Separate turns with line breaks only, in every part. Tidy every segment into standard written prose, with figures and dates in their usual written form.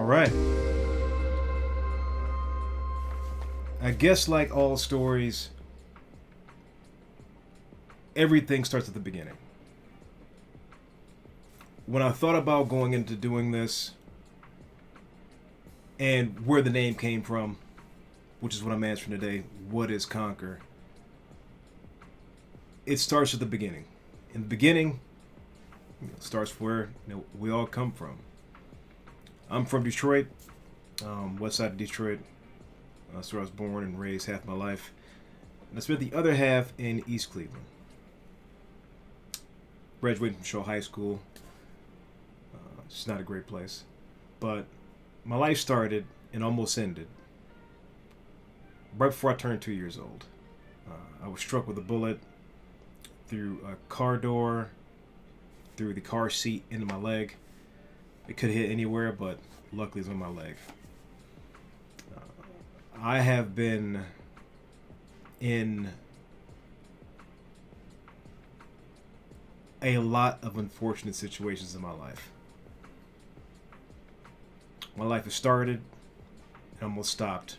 All right. I guess, like all stories, everything starts at the beginning. When I thought about going into doing this and where the name came from, which is what I'm answering today, what is Conquer? It starts at the beginning. In the beginning, it starts where we all come from. I'm from Detroit, west side of Detroit. That's where I was born and raised half my life. And I spent the other half in East Cleveland. Graduated from Shaw High School. It's not a great place. But my life started and almost ended right before I turned 2 years old. I was struck with a bullet through a car door, through the car seat into my leg. It could hit anywhere, but luckily it's on my leg. I have been in a lot of unfortunate situations in my life. My life has started and almost stopped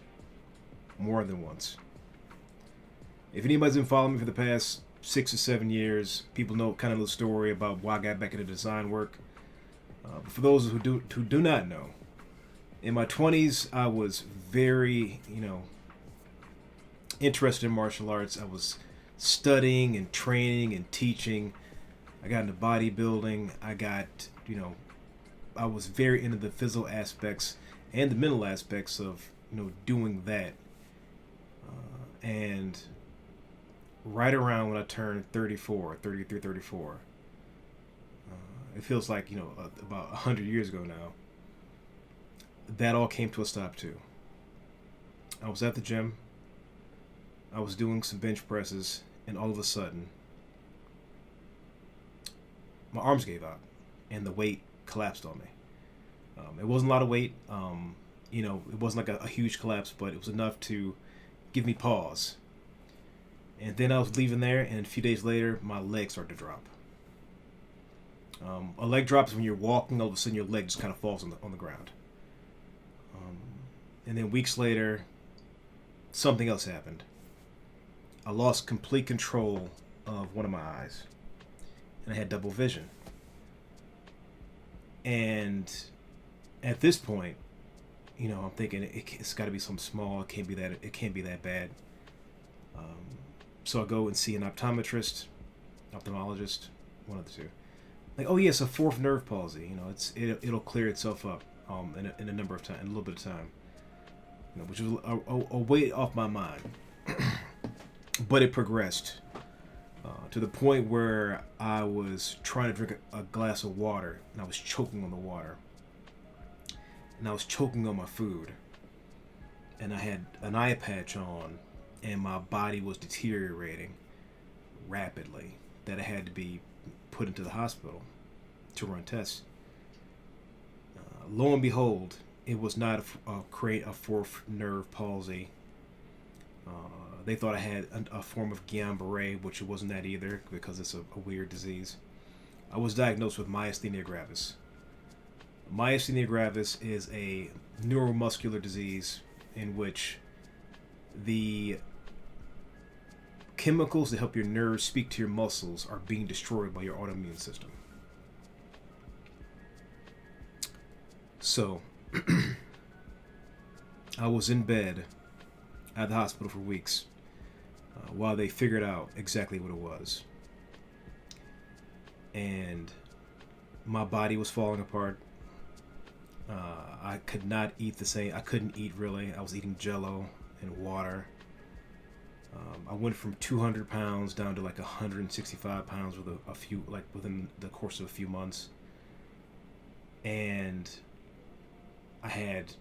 more than once. If anybody's been following me for the past 6 or 7 years, people know kind of the story about why I got back into design work. But for those who do not know, in my 20s, I was very, interested in martial arts. I was studying and training and teaching. I got into bodybuilding. I was very into the physical aspects and the mental aspects of, doing that. And right around when I turned 34, 33, 34, it feels like, about 100 years ago now, that all came to a stop too. I was at the gym. I was doing some bench presses, and all of a sudden, my arms gave out, and the weight collapsed on me. It wasn't a lot of weight. It wasn't like a huge collapse, but it was enough to give me pause. And then I was leaving there, and a few days later, my leg started to drop. A leg drop is when you're walking, all of a sudden your leg just kind of falls on the ground. And then weeks later, something else happened. I lost complete control of one of my eyes, and I had double vision. And at this point, I'm thinking it's got to be something small. It can't be that bad. So I go and see an optometrist, ophthalmologist, one of the two. Like, oh yes, a fourth nerve palsy. It'll clear itself up in a number of time, in a little bit of time. Which was a weight off my mind. But it progressed to the point where I was trying to drink a glass of water, and I was choking on the water. And I was choking on my food. And I had an eye patch on, and my body was deteriorating rapidly, that I had to be put into the hospital to run tests. Lo and behold, it was not a fourth nerve palsy. They thought I had a form of Guillain-Barré, which it wasn't that either, because it's a weird disease. I was diagnosed with myasthenia gravis. Myasthenia gravis is a neuromuscular disease in which the chemicals that help your nerves speak to your muscles are being destroyed by your autoimmune system. So, I was in bed at the hospital for weeks while they figured out exactly what it was. And my body was falling apart. I could not eat the same. I couldn't eat really. I was eating Jell-O and water. I went from 200 pounds down to like 165 pounds within the course of a few months. And I had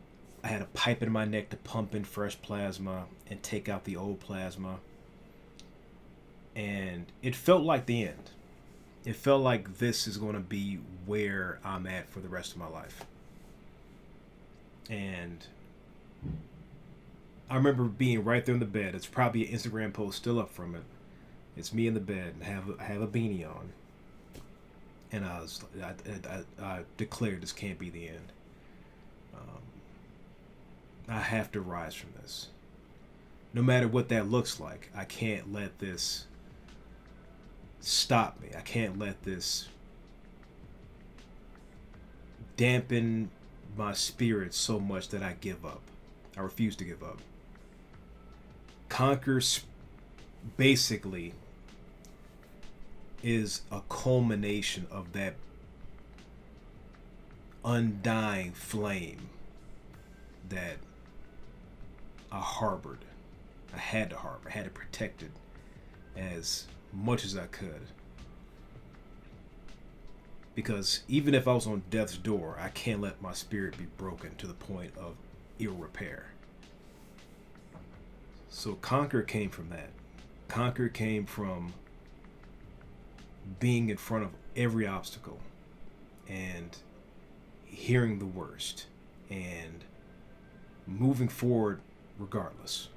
a pipe in my neck to pump in fresh plasma and take out the old plasma. And it felt like the end. It felt like this is going to be where I'm at for the rest of my life. And I remember being right there in the bed. It's probably an Instagram post still up from it. It's me in the bed. I have a beanie on. And I declared this can't be the end. I have to rise from this. No matter what that looks like, I can't let this stop me. I can't let this dampen my spirit so much that I give up. I refuse to give up. Conquer basically is a culmination of that undying flame that I harbored. I had to harbor. I had to protect it as much as I could. Because even if I was on death's door, I can't let my spirit be broken to the point of ill repair. So Conquer came from that. Conquer came from being in front of every obstacle and hearing the worst and moving forward regardless.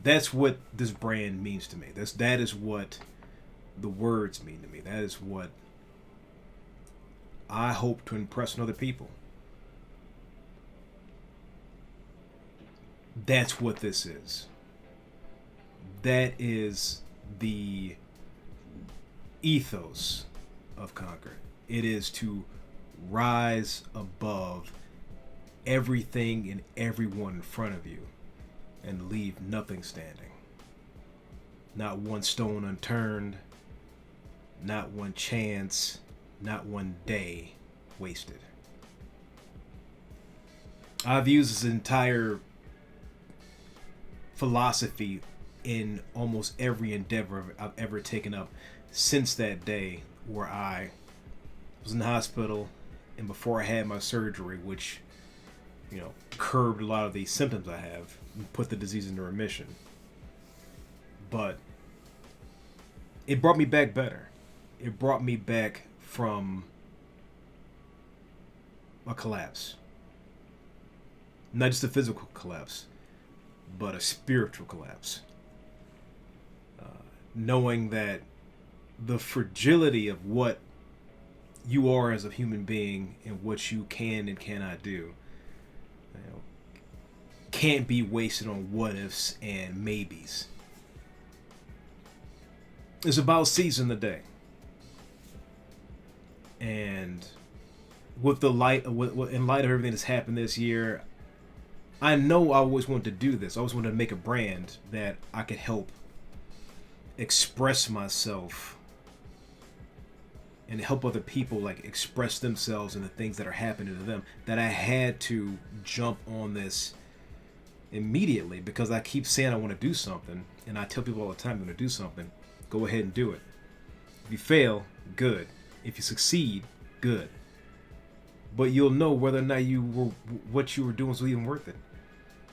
That's what this brand means to me. That is what the words mean to me. That is what I hope to impress on other people. That's what this is. That is the ethos of Conquer. It is to rise above everything and everyone in front of you and leave nothing standing. Not one stone unturned, not one chance, not one day wasted. I've used this entire philosophy in almost every endeavor I've ever taken up since that day where I was in the hospital and before I had my surgery, which, curbed a lot of the symptoms I have and put the disease into remission. But it brought me back better. It brought me back from a collapse. Not just a physical collapse, but a spiritual collapse. Knowing that the fragility of what you are as a human being and what you can and cannot do can't be wasted on what ifs and maybes. It's about seizing the day. And with in light of everything that's happened this year, I know I always wanted to do this. I always wanted to make a brand that I could help express myself and help other people express themselves and the things that are happening to them, that I had to jump on this immediately because I keep saying I want to do something, and I tell people all the time I'm going to do something. Go ahead and do it. If you fail, good. If you succeed, good. But you'll know whether or not what you were doing was even worth it.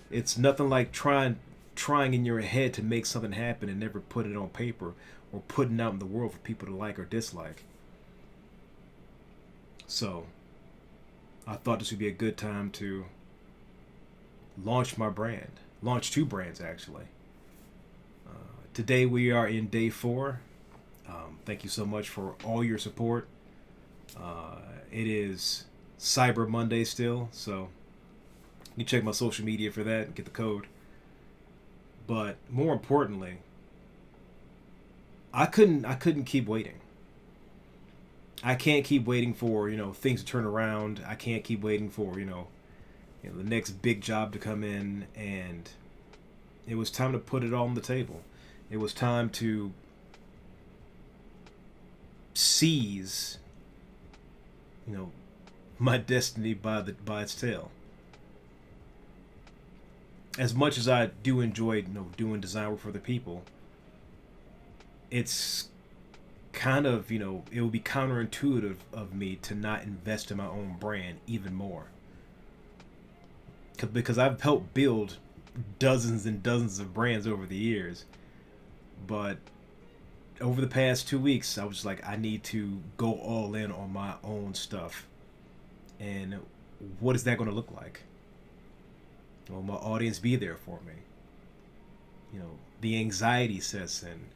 It's nothing like trying in your head to make something happen and never put it on paper or putting out in the world for people to like or dislike. So I thought this would be a good time to launch my brand. Launch two brands, actually. Today we are in day 4. Thank you so much for all your support. It is Cyber Monday still, so you check my social media for that and get the code. But more importantly, I couldn't keep waiting. I can't keep waiting for things to turn around. I can't keep waiting for the next big job to come in, and it was time to put it all on the table. It was time to seize my destiny by its tail. As much as I do enjoy doing design work for the people, it's kind of it would be counterintuitive of me to not invest in my own brand even more, because I've helped build dozens and dozens of brands over the years, but over the past 2 weeks I was I need to go all in on my own stuff. And what is that going to look like? Will my audience be there for me? The anxiety sets in,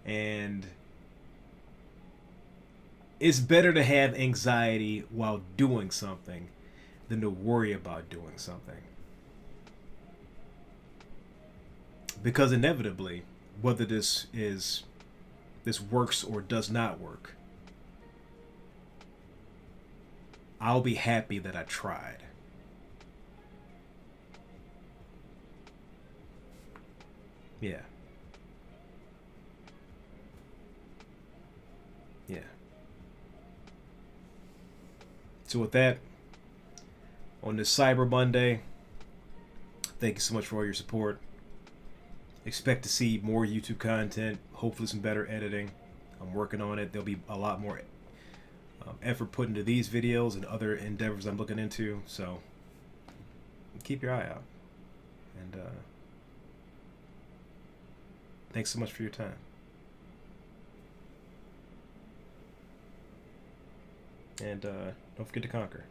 and it's better to have anxiety while doing something than to worry about doing something. Because inevitably, whether this works or does not work, I'll be happy that I tried. Yeah. Yeah. So with that, on this Cyber Monday, thank you so much for all your support. Expect to see more YouTube content, hopefully some better editing. I'm working on it. There'll be a lot more effort put into these videos and other endeavors I'm looking into, so keep your eye out. And thanks so much for your time. And don't forget to conquer.